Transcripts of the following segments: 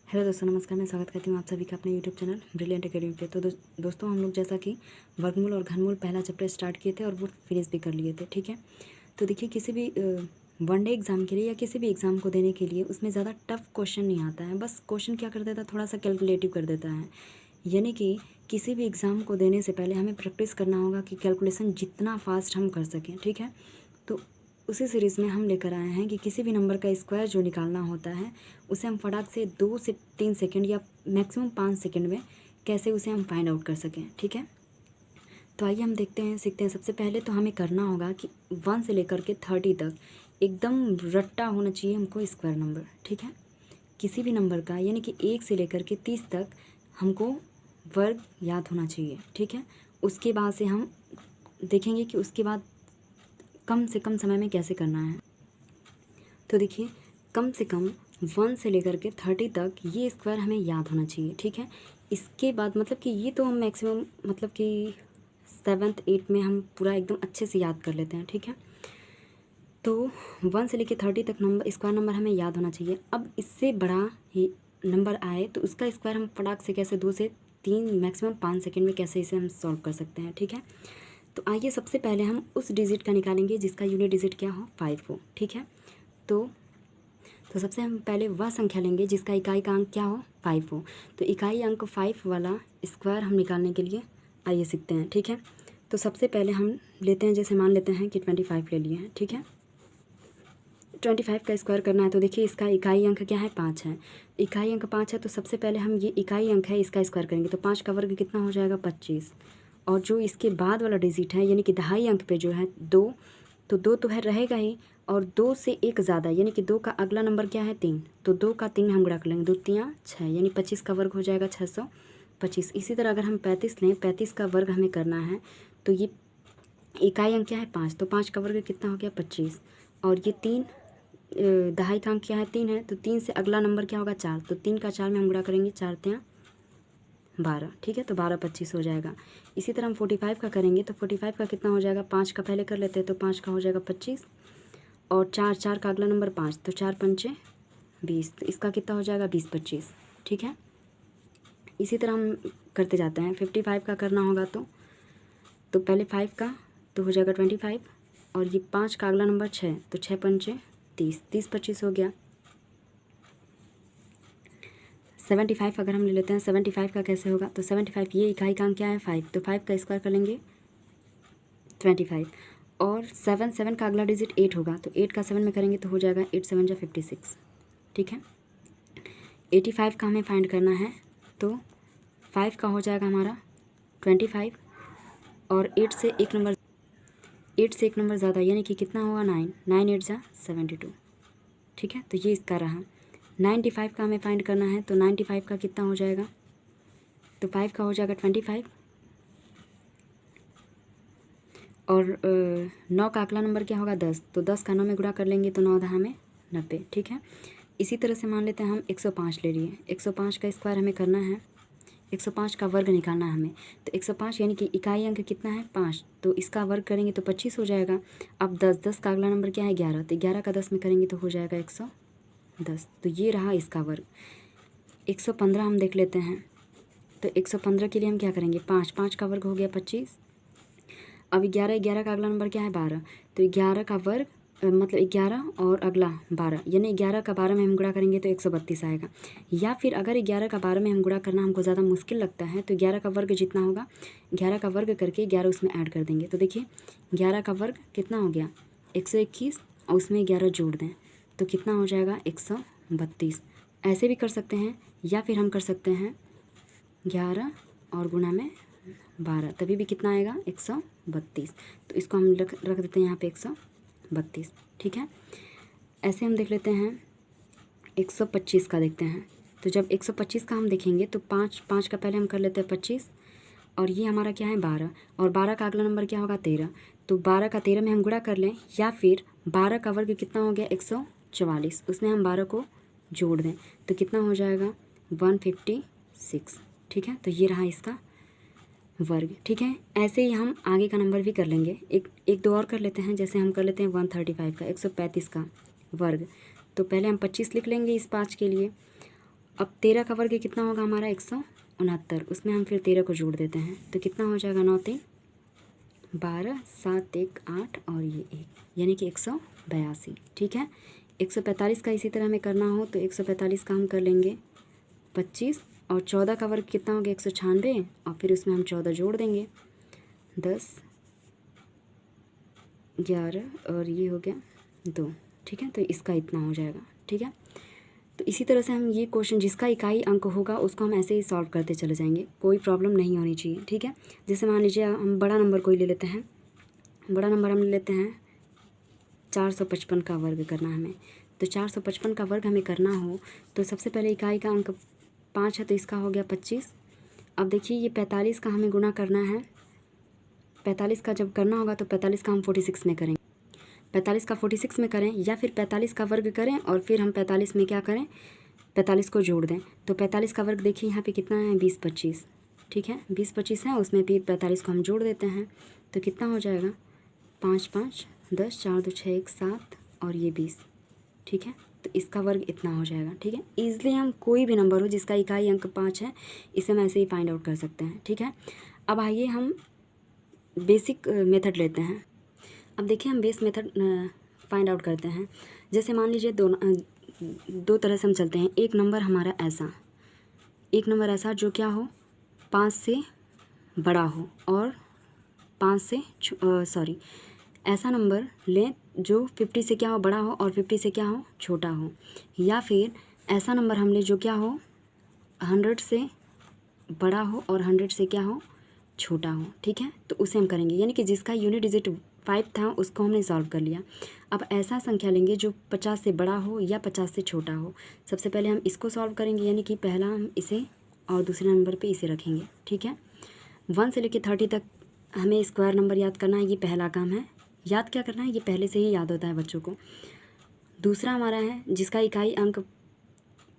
Hello दोस्तों, नमस्कार। मैं स्वागत करती हूँ आप सभी का अपने यूट्यूब चैनल ब्रिलियंट एकेडमी पे। तो दोस्तों हम लोग जैसा कि वर्गमूल और घनमूल पहला चैप्टर स्टार्ट किए थे और वो फिनिश भी कर लिए थे, ठीक है। तो देखिए, किसी भी वनडे एग्ज़ाम के लिए या किसी भी एग्ज़ाम को देने के लिए उसमें ज़्यादा टफ क्वेश्चन नहीं आता है। बस क्वेश्चन क्या कर देता है, थोड़ा सा कैलकुलेटिव कर देता है। यानी कि किसी भी एग्ज़ाम को देने से पहले हमें प्रैक्टिस करना होगा कि कैलकुलेशन जितना फास्ट हम कर सकें, ठीक है। तो उसी सीरीज़ में हम लेकर आए हैं कि किसी भी नंबर का स्क्वायर जो निकालना होता है उसे हम फटाक से 2 से 3 सेकंड या मैक्सिमम 5 सेकंड में कैसे उसे हम फाइंड आउट कर सकें, ठीक है। तो आइए हम देखते हैं, सीखते हैं। सबसे पहले तो हमें करना होगा कि 1 से लेकर के 30 तक एकदम रट्टा होना चाहिए हमको स्क्वायर नंबर, ठीक है। किसी भी नंबर का, यानी कि 1 से लेकर के 30 तक हमको वर्ग याद होना चाहिए, ठीक है। उसके बाद से हम देखेंगे कि उसके बाद कम से कम समय में कैसे करना है। तो देखिए, कम से कम 1 से लेकर के 30 तक ये स्क्वायर हमें याद होना चाहिए, ठीक है। इसके बाद मतलब कि ये तो हम मैक्सिमम मतलब कि 7th 8th में हम पूरा एकदम अच्छे से याद कर लेते हैं, ठीक है। तो 1 से लेकर 30 तक नंबर स्क्वायर नंबर हमें याद होना चाहिए। अब इससे बड़ा ही नंबर आए तो उसका स्क्वायर हम फटाक से कैसे 2 से 3 मैक्सिमम 5 सेकेंड में कैसे इसे हम सॉल्व कर सकते हैं, ठीक है। तो आइए सबसे पहले हम उस डिजिट का निकालेंगे जिसका यूनिट डिजिट क्या हो, 5 हो, ठीक है। तो सबसे हम पहले वह संख्या लेंगे जिसका इकाई का अंक क्या हो, 5 हो। तो इकाई अंक 5 वाला स्क्वायर हम निकालने के लिए आइए सीखते हैं, ठीक है। तो सबसे पहले हम लेते हैं, जैसे मान लेते हैं कि 25 ले लिए हैं, ठीक है। 25 का स्क्वायर करना है तो देखिए इसका इकाई अंक क्या है, 5 है। इकाई अंक 5 है तो सबसे पहले हम ये इकाई अंक है इसका स्क्वायर करेंगे तो 5 का वर्ग कितना हो जाएगा, 25। और जो इसके बाद वाला डिजिट है यानी कि दहाई अंक पे जो है 2, तो 2 तो है रहेगा ही, और 2 से एक ज़्यादा यानी कि 2 का अगला नंबर क्या है, 3। तो 2 का 3 हम गुणा कर लेंगे, 2 तियाँ 6, यानी 25 का वर्ग हो जाएगा 625। इसी तरह अगर हम 35 लें, 35 का वर्ग हमें करना है तो ये इकाई अंक क्या है, 5, तो 5 का वर्ग कितना हो गया, 25। और ये 3 दहाई का अंक क्या है, 3 है, तो 3 से अगला नंबर क्या होगा, 4। तो 3 का 4 में हम गुणा करेंगे, 4 तियाँ 12, ठीक है। तो 12 25 हो जाएगा। इसी तरह हम 45 का करेंगे तो 45 का कितना हो जाएगा, 5 का पहले कर लेते हैं तो 5 का हो जाएगा 25, और 4 का अगला नंबर 5, तो 4 पंचे 20, तो इसका कितना हो जाएगा, 20 25, ठीक है। इसी तरह हम करते जाते हैं। 55 का करना होगा तो पहले 5 का तो हो जाएगा 25, और ये 5 का अगला नंबर 6, तो 6 पंचे 30, 30 25 हो गया। 75 अगर हम ले लेते हैं, 75 का कैसे होगा, तो 75 ये इकाई का अंक क्या है, 5, तो 5 का स्क्वायर कर लेंगे 25, और 7 का अगला डिजिट 8 होगा, तो 8 का 7 में करेंगे तो हो जाएगा 8 7 जा 56, ठीक है। 85 का हमें फाइंड करना है तो 5 का हो जाएगा हमारा 25, और 8 से एक नंबर ज़्यादा यानी कि कितना होगा, 9, 9 8 जा 72, ठीक है। तो ये इसका रहा। 95 का हमें फाइंड करना है तो 95 का कितना हो जाएगा, तो 5 का हो जाएगा 25, और 9 का अगला नंबर क्या होगा, 10, तो 10 का 9 में गुणा कर लेंगे तो 9 दहा में 90, ठीक है। इसी तरह से मान लेते हैं हम 105 ले लिए। 105 का स्क्वायर हमें करना है, 105 का वर्ग निकालना है हमें। तो 105 यानी कि इकाई अंक कितना है, 5, तो इसका वर्ग करेंगे तो 25 हो जाएगा। अब 10 का अगला नंबर क्या है, 11, तो 11 का 10 में करेंगे तो हो जाएगा 110, तो ये रहा इसका वर्ग। 115 हम देख लेते हैं। तो 115 के लिए हम क्या करेंगे, 5 का वर्ग हो गया 25। अब 11 का अगला नंबर क्या है, 12, तो 11 का वर्ग मतलब 11 और अगला 12, यानी 11 का 12 में हम गुणा करेंगे तो 132 आएगा। या फिर अगर 11 का 12 में हम गुणा करना हमको ज़्यादा मुश्किल लगता है तो 11 का वर्ग जितना होगा 11 का वर्ग करके 11 उसमें ऐड कर देंगे। तो देखिए 11 का वर्ग कितना हो गया, 121, और उसमें 11 जोड़ दें तो कितना हो जाएगा, 132। ऐसे भी कर सकते हैं, या फिर हम कर सकते हैं 11 और गुणा में 12, तभी भी कितना आएगा, 132। तो इसको हम रख देते हैं यहाँ पे 132, ठीक है। ऐसे हम देख लेते हैं 125 का देखते हैं। तो जब 125 का हम देखेंगे तो 5 का पहले हम कर लेते हैं 25, और ये हमारा क्या है 12, और 12 का अगला नंबर क्या होगा, 13, तो 12 का 13 में हम गुणा कर लें, या फिर 12 का वर्ग कितना हो गया, 144, उसमें हम 12 को जोड़ दें तो कितना हो जाएगा, 156, ठीक है। तो ये रहा इसका वर्ग, ठीक है। ऐसे ही हम आगे का नंबर भी कर लेंगे। एक दो और कर लेते हैं, जैसे हम कर लेते हैं 135 का 135 का वर्ग। तो पहले हम 25 लिख लेंगे इस 5 के लिए, अब 13 का वर्ग कितना होगा हमारा 169, उसमें हम फिर 13 को जोड़ देते हैं तो कितना हो जाएगा 9 3 12 7 1 8 और ये 1, यानी कि 182। ठीक है, 145 का इसी तरह हमें करना हो तो 145 का हम कर लेंगे 25 और 14 का वर्ग कितना हो गया 196 और फिर उसमें हम 14 जोड़ देंगे 10 11 और ये हो गया 2। ठीक है, तो इसका इतना हो जाएगा। ठीक है, तो इसी तरह से हम ये क्वेश्चन जिसका इकाई अंक होगा उसको हम ऐसे ही सॉल्व करते चले जाएंगे, कोई प्रॉब्लम नहीं होनी चाहिए। ठीक है, जैसे मान लीजिए हम बड़ा नंबर कोई ले लेते हैं, बड़ा नंबर हम ले लेते हैं 455 का वर्ग करना है हमें, तो 455 का वर्ग हमें करना हो तो सबसे पहले इकाई का अंक 5 है तो इसका हो गया 25। अब देखिए ये 45 का हमें गुणा करना है, 45 का जब करना होगा तो 45 का हम 46 में करेंगे, 45 का 46 में करें या फिर 45 का वर्ग करें और फिर हम 45 में क्या करें 45 को जोड़ दें। तो 45 का वर्ग देखिए यहाँ पे कितना है 20 25। ठीक है, 20 25 है, उसमें फिर 45 को हम जोड़ देते हैं तो कितना हो जाएगा 5 5 10 4 2 6 1 7 और ये 20। ठीक है, तो इसका वर्ग इतना हो जाएगा। ठीक है, ईजिली हम कोई भी नंबर हो जिसका इकाई अंक 5 है इसे हम ऐसे ही फाइंड आउट कर सकते हैं। ठीक है, अब आइए हम बेसिक मेथड लेते हैं। अब देखिए हम बेस मेथड फाइंड आउट करते हैं। जैसे मान लीजिए दो तरह से हम चलते हैं। एक नंबर हमारा ऐसा, एक नंबर ऐसा जो क्या हो 5 से बड़ा हो और 5 से ऐसा नंबर लें जो 50 से क्या हो बड़ा हो और 50 से क्या हो छोटा हो, या फिर ऐसा नंबर हम ले जो क्या हो 100 से बड़ा हो और 100 से क्या हो छोटा हो। ठीक है, तो उसे हम करेंगे, यानी कि जिसका यूनिट डिजिट 5 था उसको हमने सॉल्व कर लिया। अब ऐसा संख्या लेंगे जो 50 से बड़ा हो या 50 से छोटा हो। सबसे पहले हम इसको सॉल्व करेंगे, यानी कि पहला हम इसे और दूसरे नंबर पे इसे रखेंगे। ठीक है, 1 से लेकर 30 तक हमें स्क्वायर नंबर याद करना है, ये पहला काम है। याद क्या करना है, ये पहले से ही याद होता है बच्चों को। दूसरा हमारा है जिसका इकाई अंक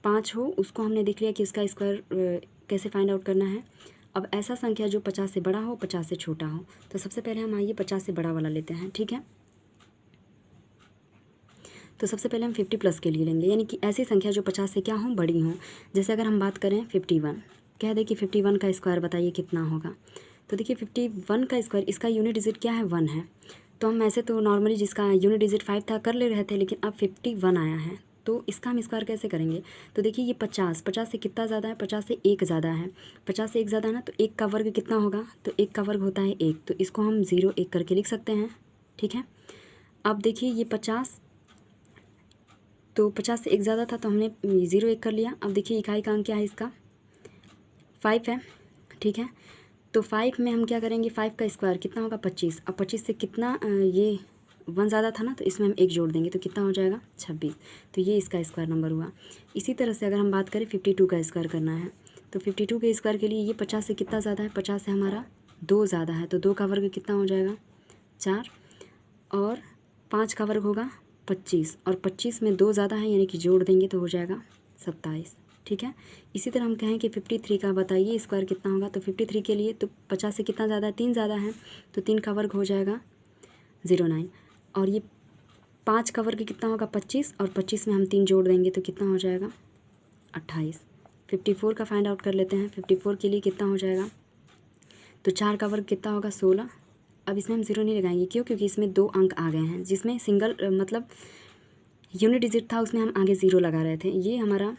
5 हो, उसको हमने देख लिया कि उसका स्क्वायर कैसे फाइंड आउट करना है। अब ऐसा संख्या जो 50 से बड़ा हो 50 से छोटा हो, तो सबसे पहले हम आइए 50 से बड़ा वाला लेते हैं। ठीक है, तो सबसे पहले हम 50 प्लस के लिए लेंगे, यानी कि ऐसी संख्या जो 50 से क्या हो बड़ी हो। जैसे अगर हम बात करें 51, कह दें कि 51 का स्क्वायर बताइए कितना होगा। तो देखिए 51 का स्क्वायर, इसका यूनिट डिजिट क्या है 1 है, तो हम ऐसे तो नॉर्मली जिसका यूनिट डिजिट 5 था कर ले रहे थे, लेकिन अब 51 आया है तो इसका हम स्क्वायर कैसे करेंगे। तो देखिए ये 50 से कितना ज़्यादा है, 50 से 1 ज़्यादा है, 50 से 1 ज़्यादा है ना, तो 1 का वर्ग कितना होगा, तो 1 का वर्ग होता है 1, तो इसको हम 0 1 करके लिख सकते हैं। ठीक है, अब देखिए ये 50, तो 50 से 1 ज़्यादा था तो हमने 0 1 कर लिया। अब देखिए इकाई का अंक क्या है इसका 5 है। ठीक है, तो 5 में हम क्या करेंगे, 5 का स्क्वायर कितना होगा 25, अब 25 से कितना ये 1 ज़्यादा था ना, तो इसमें हम 1 जोड़ देंगे तो कितना हो जाएगा 26, तो ये इसका स्क्वायर नंबर हुआ। इसी तरह से अगर हम बात करें 52 का स्क्वायर करना है, तो 52 के स्क्वायर के लिए ये 50 से कितना ज़्यादा है, 50 से हमारा 2 ज़्यादा है, तो 2 का वर्ग कितना हो जाएगा 4 और 5 का वर्ग होगा 25 और 25 में 2 ज़्यादा है, यानी कि जोड़ देंगे तो हो जाएगा 27। ठीक है, इसी तरह हम कहें कि 53 का बताइए स्क्वायर कितना होगा, तो 53 के लिए तो 50 से कितना ज़्यादा है 3 ज़्यादा है, तो 3 का वर्ग हो जाएगा 09 और ये 5 का वर्ग कितना होगा 25 और 25 में हम 3 जोड़ देंगे तो कितना हो जाएगा 28। 54 का फाइंड आउट कर लेते हैं, 54 के लिए कितना हो जाएगा, तो 4 का वर्ग कितना होगा 16। अब इसमें हम 0 नहीं लगाएंगे, क्यों, क्योंकि इसमें 2 अंक आ गए हैं, जिसमें सिंगल मतलब यूनिट डिजिट था उसमें हम आगे 0 लगा रहे थे। ये हमारा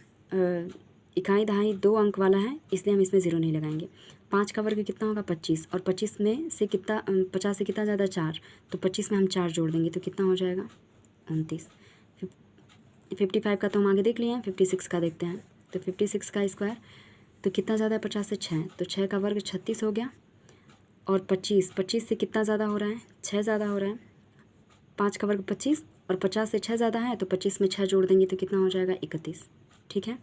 इकाई दहाई 2 अंक वाला है, इसलिए हम इसमें 0 नहीं लगाएंगे। 5 का वर्ग कितना होगा 25 और 25 में से कितना 50 से कितना ज़्यादा 4, तो 25 में हम 4 जोड़ देंगे तो कितना हो जाएगा 29। 55 का तो हम आगे देख लिए हैं, 56 का देखते हैं। तो 56 का स्क्वायर तो कितना ज़्यादा है 50 से 6, तो 6 का वर्ग 36 हो गया और 25 से कितना ज़्यादा हो रहा है 6 ज़्यादा हो रहा है। 5 का वर्ग 25 और 50 से 6 ज़्यादा है, तो 25 में 6 जोड़ देंगे तो कितना हो जाएगा 31। ठीक है,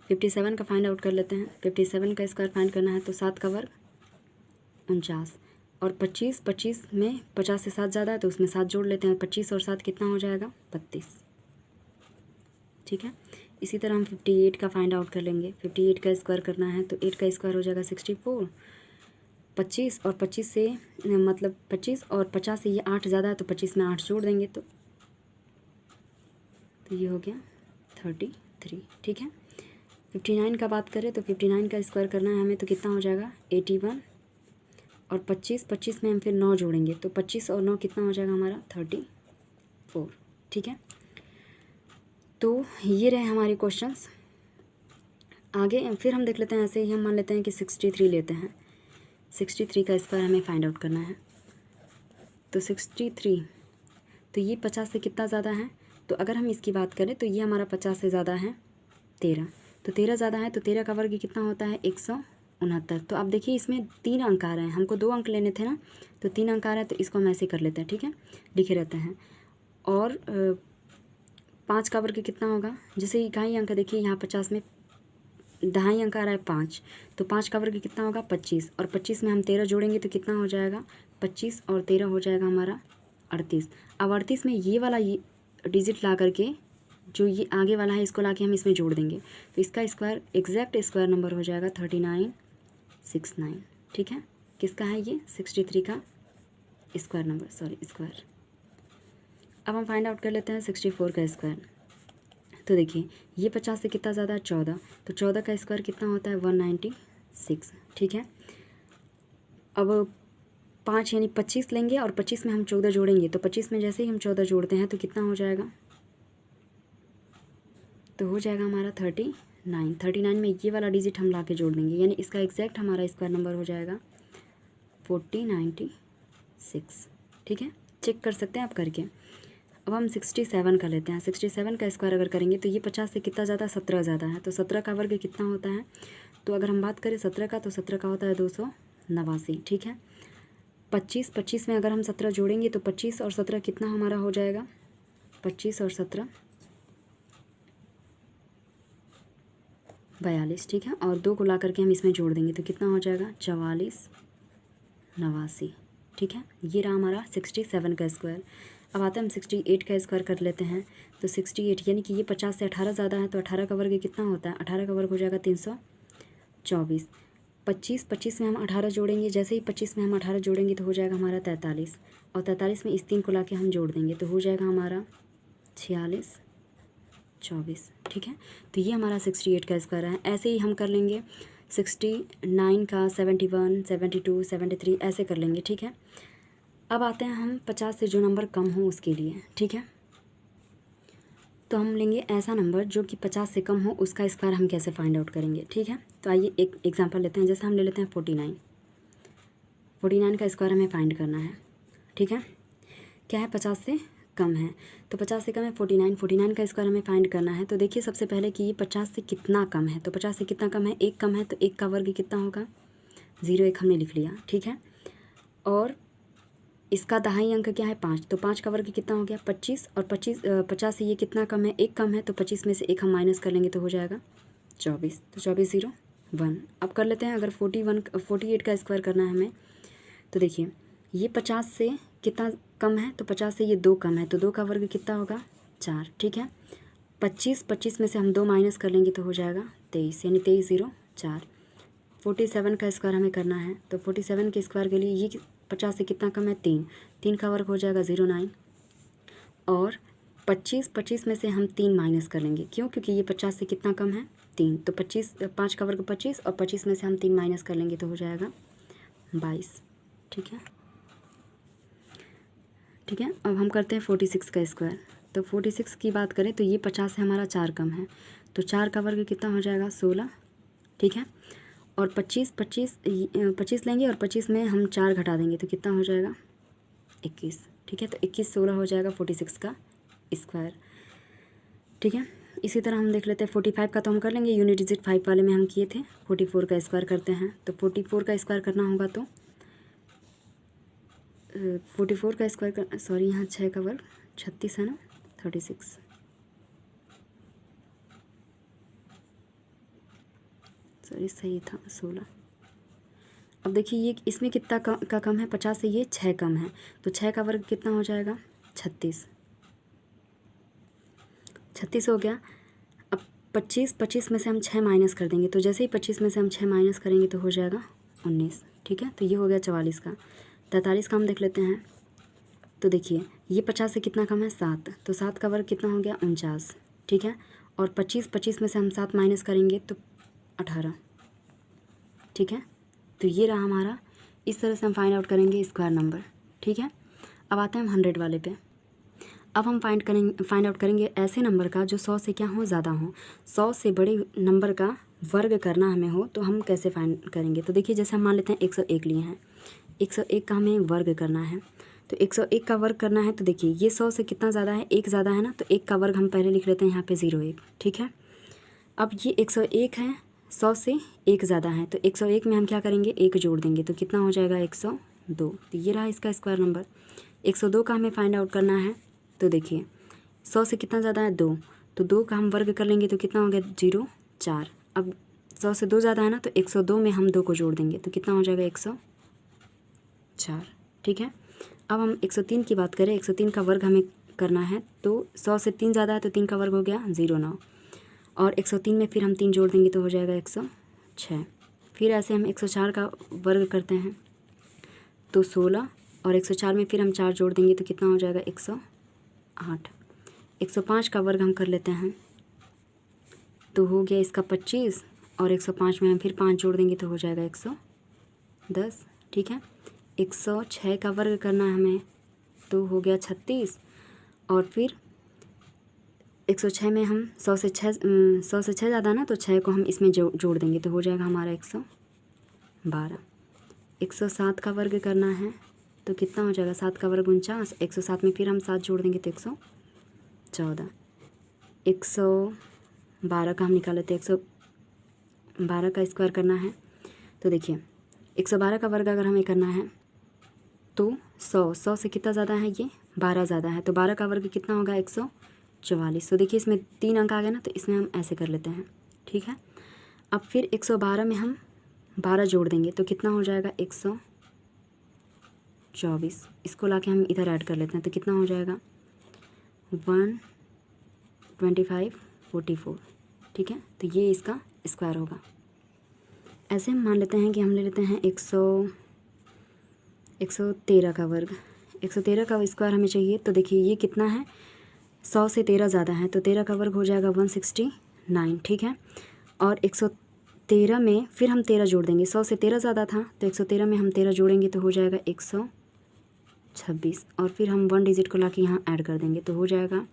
57 का फाइंड आउट कर लेते हैं। 57 का स्क्वायर फाइंड करना है तो 7 का वर्ग 49 और 25 में 50 से 7 ज़्यादा है तो उसमें 7 जोड़ लेते हैं, 25 और 7 कितना हो जाएगा 32। ठीक है, इसी तरह हम 58 का फाइंड आउट कर लेंगे। 58 का स्क्वायर करना है तो 8 का स्क्वायर हो जाएगा 64। 25 और 25 से मतलब 25 और 50 से ये 8 ज़्यादा है तो 25 में 8 जोड़ देंगे तो ये हो गया 33। 3। ठीक है, 59 का बात करें तो 59 का स्क्वायर करना है हमें, तो कितना हो जाएगा 81 और 25 में हम फिर 9 जोड़ेंगे, तो 25 और 9 कितना हो जाएगा हमारा 34। ठीक है, तो ये रहे हमारे क्वेश्चंस। आगे फिर हम देख लेते हैं, ऐसे ही हम मान लेते हैं कि 63 लेते हैं। 63 का स्क्वायर हमें फाइंड आउट करना है। तो 63, तो ये 50 से कितना ज़्यादा है, तो अगर हम इसकी बात करें तो ये हमारा 50 से ज़्यादा है 13, तो 13 ज़्यादा है, तो 13 का वर्ग कितना होता है 169। तो आप देखिए इसमें 3 अंक आ रहे हैं, हमको 2 अंक लेने थे ना, तो 3 अंक आ रहे हैं, तो इसको हम ऐसे कर लेते हैं। ठीक है, लिखे रहते हैं। और 5 का वर्ग कितना होगा, जैसे इकाई अंक देखिए यहाँ 50 में 2.5 अंक आ रहा है 5, तो 5 का वर्ग कितना होगा 25, और 25 में हम 13 जोड़ेंगे तो कितना हो जाएगा 25 और 13 हो जाएगा हमारा 38। अब 38 में ये वाला ये डिजिट ला करके जो ये आगे वाला है इसको ला के हम इसमें जोड़ देंगे, तो इसका स्क्वायर एग्जैक्ट स्क्वायर नंबर हो जाएगा 3969। ठीक है, किसका है ये 63 का स्क्वायर नंबर, सॉरी स्क्वायर। अब हम फाइंड आउट कर लेते हैं 64 का स्क्वायर। तो देखिए ये 50 से कितना ज़्यादा है 14, तो 14 का स्क्वायर कितना होता है 196। ठीक है, अब 5 यानी 25 लेंगे और 25 में हम 14 जोड़ेंगे, तो 25 में जैसे ही हम 14 जोड़ते हैं तो कितना हो जाएगा, तो हो जाएगा हमारा 39। 39 में ये वाला डिजिट हम ला के जोड़ देंगे, यानी इसका एग्जैक्ट हमारा स्क्वायर नंबर हो जाएगा 4096। ठीक है, चेक कर सकते हैं आप करके। अब हम 67 का लेते हैं। 67 का स्क्वायर अगर करेंगे तो ये 50 से कितना ज़्यादा 17 ज़्यादा है, तो 17 का वर्ग कितना होता है, तो अगर हम बात करें 17 का, तो 17 का होता है 289। ठीक है, 25 में अगर हम 17 जोड़ेंगे तो 25 और 17 कितना हमारा हो जाएगा, 25 और 17 42। ठीक है, और 2 को ला करके हम इसमें जोड़ देंगे तो कितना हो जाएगा 4489। ठीक है, ये रहा हमारा 67 का स्क्वायर। अब आते हैं हम 68 का स्क्वायर कर लेते हैं। तो 68 यानी कि ये 50 से 18 ज़्यादा है, तो 18 का वर्ग कितना होता है, 18 का वर्ग हो जाएगा 324। 25 में हम 18 जोड़ेंगे, जैसे ही 25 में हम 18 जोड़ेंगे तो हो जाएगा हमारा 43, और 43 में इस 3 को ला के हम जोड़ देंगे तो हो जाएगा हमारा 4624। ठीक है, तो ये हमारा 68 का स्क्वायर है। ऐसे ही हम कर लेंगे 69 का, 71, 72, 73 ऐसे कर लेंगे। ठीक है, अब आते हैं हम 50 से जो नंबर कम हो उसके लिए। ठीक है, तो हम लेंगे ऐसा नंबर जो कि 50 से कम हो, उसका स्क्वायर हम कैसे फाइंड आउट करेंगे। ठीक है, तो आइए एक एग्जांपल लेते हैं। जैसे हम ले लेते हैं 49 का स्क्वायर हमें फाइंड करना है। ठीक है, क्या है 50 से कम है, तो 50 से कम है 49 का स्क्वायर हमें फाइंड करना है। तो देखिए सबसे पहले कि ये 50 से कितना कम है, तो 50 से कितना कम है, 1 कम है, तो 1 का वर्ग कितना होगा 0, 1 हमने लिख लिया। ठीक है, और इसका दहाई अंक क्या है 5, तो 5 का वर्ग कितना हो गया 25, और 50 से ये कितना कम है 1 कम है, तो 25 में से 1 हम माइनस कर लेंगे तो हो जाएगा 24, तो 24 0 1। अब कर लेते हैं अगर 48 का स्क्वायर करना है हमें, तो देखिए ये 50 से कितना कम है, तो 50 से ये 2 कम है, तो 2 का वर्ग कितना होगा 4। ठीक है, 25 में से हम 2 माइनस कर लेंगे तो हो जाएगा 23, यानी 23 0 4। 47 का स्क्वायर हमें करना है, तो 47 के स्क्वायर के लिए ये 50 से कितना कम है 3 का वर्ग हो जाएगा 09, और 25 में से हम 3 माइनस कर लेंगे, क्यों, क्योंकि ये 50 से कितना कम है 3, तो 5 का वर्ग 25, और 25 में से हम 3 माइनस कर लेंगे तो हो जाएगा 22। ठीक है, ठीक है, अब हम करते हैं 46 का स्क्वायर। तो 46 की बात करें तो ये 50 से हमारा 4 कम है, तो 4 का वर्ग कितना हो जाएगा 16। ठीक है, और 25 लेंगे और 25 में हम 4 घटा देंगे तो कितना हो जाएगा 21। ठीक है, तो 21 16 हो जाएगा 46 का स्क्वायर। ठीक है, इसी तरह हम देख लेते हैं 45 का, तो हम कर लेंगे यूनिट डिजिट 5 वाले में हम किए थे। 44 का स्क्वायर करते हैं, तो 44 का स्क्वायर करना होगा, तो 44 का स्क्वायर कर, सॉरी यहाँ 6 का वर्ग 36 है ना, 36, सॉरी सही था 16। अब देखिए ये इसमें कितना का कम है, 50 से ये 6 कम है, तो 6 का वर्ग कितना हो जाएगा 36 हो गया। अब 25 में से हम 6 माइनस कर देंगे, तो जैसे ही 25 में से हम 6 माइनस करेंगे तो हो जाएगा 19। ठीक है, तो ये हो गया 44 का। 43 का हम देख लेते हैं, तो देखिए ये 50 से कितना कम है 7, तो 7 का वर्ग कितना हो गया 49। ठीक है, और 25 में से हम 7 माइनस करेंगे तो 18, ठीक है। तो ये रहा हमारा, इस तरह से हम फाइंड आउट करेंगे स्क्वायर नंबर, ठीक है। अब आते हैं हम 100 वाले पे। अब हम फाइंड आउट करेंगे ऐसे नंबर का जो 100 से क्या हो, ज़्यादा हो। 100 से बड़े नंबर का वर्ग करना हमें हो तो हम कैसे फाइंड करेंगे। तो देखिए जैसे हम मान लेते हैं 101 लिए हैं, 101 का हमें वर्ग करना है। तो 101 का वर्ग करना है तो देखिए ये 100 से कितना ज़्यादा है, 1 ज़्यादा है ना, तो 1 का वर्ग हम पहले लिख लेते हैं यहाँ पे 01, ठीक है। अब ये 101 है, 100 से 1 ज़्यादा है, तो 101 में हम क्या करेंगे, 1 जोड़ देंगे तो कितना हो जाएगा 102। तो ये रहा इसका स्क्वायर नंबर। 102 का हमें फाइंड आउट करना है। तो देखिए 100 से कितना ज़्यादा है, 2, तो 2 का हम वर्ग कर लेंगे तो कितना हो गया 04। अब 100 से 2 ज़्यादा है ना, तो 102 में हम 2 को जोड़ देंगे तो कितना हो जाएगा 104, ठीक है। अब हम 103 की बात करें, 103 का वर्ग हमें करना है। तो 100 से 3 ज़्यादा है तो 3 का वर्ग हो गया 09, और 103 में फिर हम 3 जोड़ देंगे तो हो जाएगा 106। फिर ऐसे हम 104 का वर्ग करते हैं तो 16, और 104 में फिर हम 4 जोड़ देंगे तो कितना हो जाएगा 108। 105 का वर्ग हम कर लेते हैं तो हो गया इसका 25, और 105 में हम फिर 5 जोड़ देंगे तो हो जाएगा 110, ठीक है। 106 का वर्ग करना है हमें तो हो गया 36, और फिर 106 में हम 100 से 6 ज़्यादा ना, तो 6 को हम इसमें जोड़ देंगे तो हो जाएगा हमारा 112। 107 का वर्ग करना है तो कितना हो जाएगा, 7 का वर्ग 49, 107 में फिर हम 7 जोड़ देंगे तो 114। 112 का हम निकाल लेते हैं, 112 का स्क्वायर करना है। तो देखिए 112 का वर्ग अगर हमें करना है तो 100 से कितना ज़्यादा है, ये 12 ज़्यादा है, तो 12 का वर्ग कितना होगा 144। तो देखिए इसमें 3 अंक आ गए ना, तो इसमें हम ऐसे कर लेते हैं, ठीक है। अब फिर 112 में हम 12 जोड़ देंगे तो कितना हो जाएगा 124। इसको लाके हम इधर ऐड कर लेते हैं तो कितना हो जाएगा 125 44, ठीक है। तो ये इसका स्क्वायर होगा। ऐसे हम मान लेते हैं कि हम ले लेते हैं 113 का वर्ग। 113 का स्क्वायर हमें चाहिए, तो देखिए ये कितना है, 100 से 13 ज़्यादा है, तो 13 का वर्ग हो जाएगा 169, ठीक है। और 113 में फिर हम 13 जोड़ देंगे, 100 से 13 ज़्यादा था तो 113 में हम 13 जोड़ेंगे तो हो जाएगा 126, और फिर हम 1 डिजिट को लाके यहाँ ऐड कर देंगे तो हो जाएगा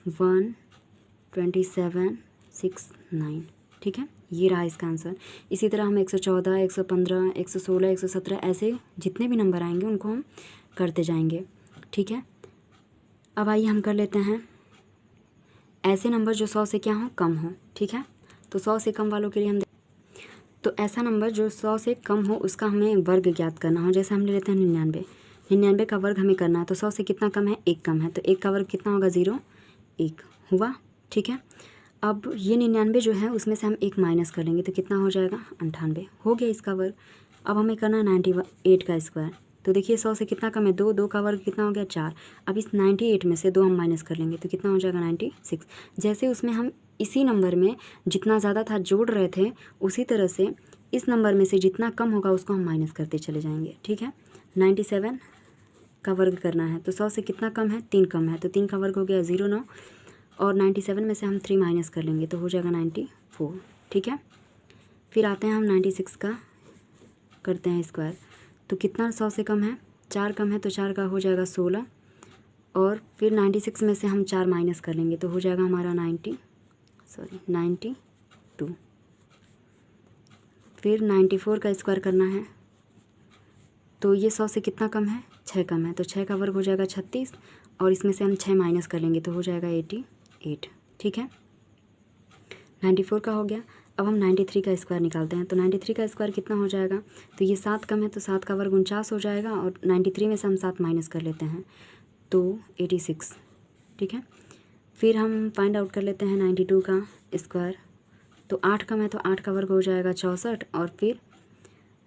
12769, ठीक है। ये रहा इसका आंसर। इसी तरह हम 114, 115, 116, 117 ऐसे जितने भी नंबर आएंगे उनको हम करते जाएंगे, ठीक है। अब आइए हम कर लेते हैं ऐसे नंबर जो 100 से क्या हो, कम हो, ठीक है। तो 100 से कम वालों के लिए हम तो ऐसा नंबर जो 100 से कम हो उसका हमें वर्ग ज्ञात करना हो। जैसे हम ले लेते हैं 99। 99 का वर्ग हमें करना है, तो 100 से कितना कम है, 1 कम है, तो 1 का वर्ग कितना होगा 01 हुआ, ठीक है। अब ये 99 जो है उसमें से हम 1 माइनस कर लेंगे तो कितना हो जाएगा 98, हो गया इसका वर्ग। अब हमें करना है 98 का स्क्वायर। तो देखिए 100 से कितना कम है, 2, 2 का वर्ग कितना हो गया 4। अब इस 98 में से 2 हम माइनस कर लेंगे तो कितना हो जाएगा 96। जैसे उसमें हम इसी नंबर में जितना ज़्यादा था जोड़ रहे थे, उसी तरह से इस नंबर में से जितना कम होगा उसको हम माइनस करते चले जाएंगे, ठीक है। 97 का वर्ग करना है, तो 100 से कितना कम है, 3 कम है, तो 3 का वर्ग हो गया 09, और 97 में से हम 3 माइनस कर लेंगे तो हो जाएगा 94, ठीक है। फिर आते हैं हम 96 का करते हैं स्क्वायर। तो कितना 100 से कम है, 4 कम है, तो 4 का हो जाएगा 16, और फिर 96 में से हम 4 माइनस कर लेंगे तो हो जाएगा हमारा 92। फिर 94 का स्क्वायर करना है, तो ये 100 से कितना कम है, 6 कम है, तो 6 का वर्ग हो जाएगा 36, और इसमें से हम 6 माइनस कर लेंगे तो हो जाएगा 88, ठीक है। 94 का हो गया। अब हम 93 का स्क्वायर निकालते हैं, तो 93 का स्क्वायर कितना हो जाएगा, तो ये 7 कम है, तो 7 का वर्ग 49 हो जाएगा, और 93 में से हम 7 माइनस कर लेते हैं तो 86, ठीक है। फिर हम फाइंड आउट कर लेते हैं 92 का स्क्वायर। तो 8 कम है, तो 8 का वर्ग हो जाएगा 64, और फिर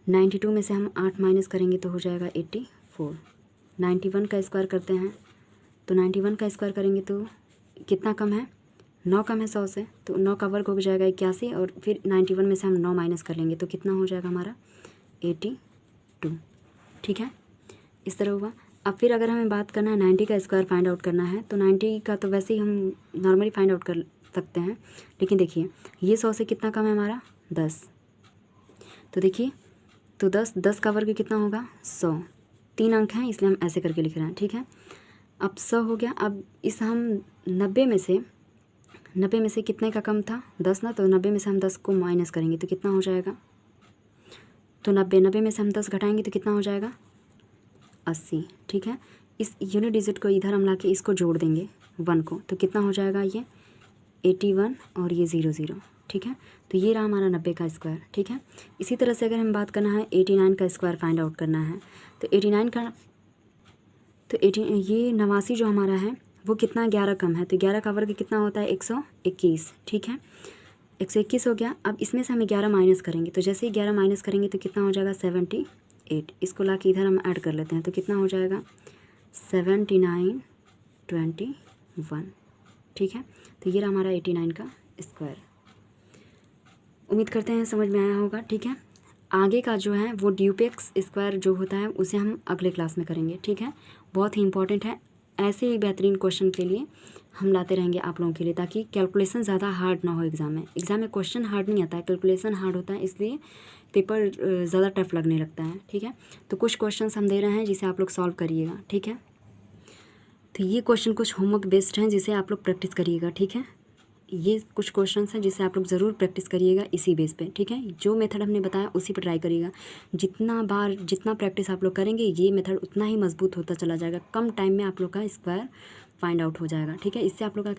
92 में से हम 8 माइनस करेंगे तो हो जाएगा 84। 91 का स्क्वायर करते हैं, तो 91 का स्क्वायर करेंगे तो कितना कम है, 9 कम है 100 से, तो 9 का वर्ग हो जाएगा 81, और फिर 91 में से हम 9 माइनस कर लेंगे तो कितना हो जाएगा हमारा 82, ठीक है। इस तरह हुआ। अब फिर अगर हमें बात करना है 90 का स्क्वायर फाइंड आउट करना है, तो 90 का तो वैसे ही हम नॉर्मली फाइंड सकते हैं, लेकिन देखिए ये 100 से कितना कम है हमारा 10। तो देखिए तो 10 का वर्ग कितना होगा 100, 3 अंक हैं इसलिए हम ऐसे करके लिख रहे हैं, ठीक है। अब 100 हो गया। अब इस हम 90 में से कितने का कम था 10 ना, तो 90 में से हम 10 को माइनस करेंगे तो कितना हो जाएगा, तो 90 में से हम 10 घटाएंगे तो कितना हो जाएगा 80, ठीक है। इस यूनिट डिजिट को इधर हम ला के इसको जोड़ देंगे 1 को, तो कितना हो जाएगा ये 81 और ये 00, ठीक है। तो ये रहा हमारा 90 का स्क्वायर, ठीक है। इसी तरह से अगर हम बात करना है 89 का स्क्वायर फाइंड आउट करना है, तो 89 का ये 89 जो हमारा है वो कितना 11 कम है, तो 11 का वर्ग कितना होता है 121, ठीक है। 121 हो गया। अब इसमें से हम 11 माइनस करेंगे, तो जैसे ही 11 माइनस करेंगे तो कितना हो जाएगा 78। इसको ला के इधर हम ऐड कर लेते हैं, तो कितना हो जाएगा 7921, ठीक है। तो ये रहा हमारा 89 का स्क्वायर। उम्मीद करते हैं समझ में आया होगा, ठीक है। आगे का जो है वो ड्यूप्लेक्स स्क्वायर जो होता है उसे हम अगले क्लास में करेंगे, ठीक है। बहुत ही इंपॉर्टेंट है, ऐसे ही बेहतरीन क्वेश्चन के लिए हम लाते रहेंगे आप लोगों के लिए, ताकि कैलकुलेशन ज़्यादा हार्ड ना हो एग्ज़ाम में क्वेश्चन हार्ड नहीं आता है, कैलकुलेशन हार्ड होता है, इसलिए पेपर ज़्यादा टफ लगने लगता है, ठीक है। तो कुछ क्वेश्चन हम दे रहे हैं जिसे आप लोग सॉल्व करिएगा, ठीक है। तो ये क्वेश्चन कुछ होमवर्क बेस्ड हैं जिसे आप लोग प्रैक्टिस करिएगा, ठीक है। ये कुछ क्वेश्चंस हैं जिसे आप लोग ज़रूर प्रैक्टिस करिएगा इसी बेस पे, ठीक है। जो मेथड हमने बताया उसी पर ट्राई करिएगा। जितना प्रैक्टिस आप लोग करेंगे ये मेथड उतना ही मजबूत होता चला जाएगा, कम टाइम में आप लोग का स्क्वायर फाइंड आउट हो जाएगा, ठीक है। इससे आप लोग का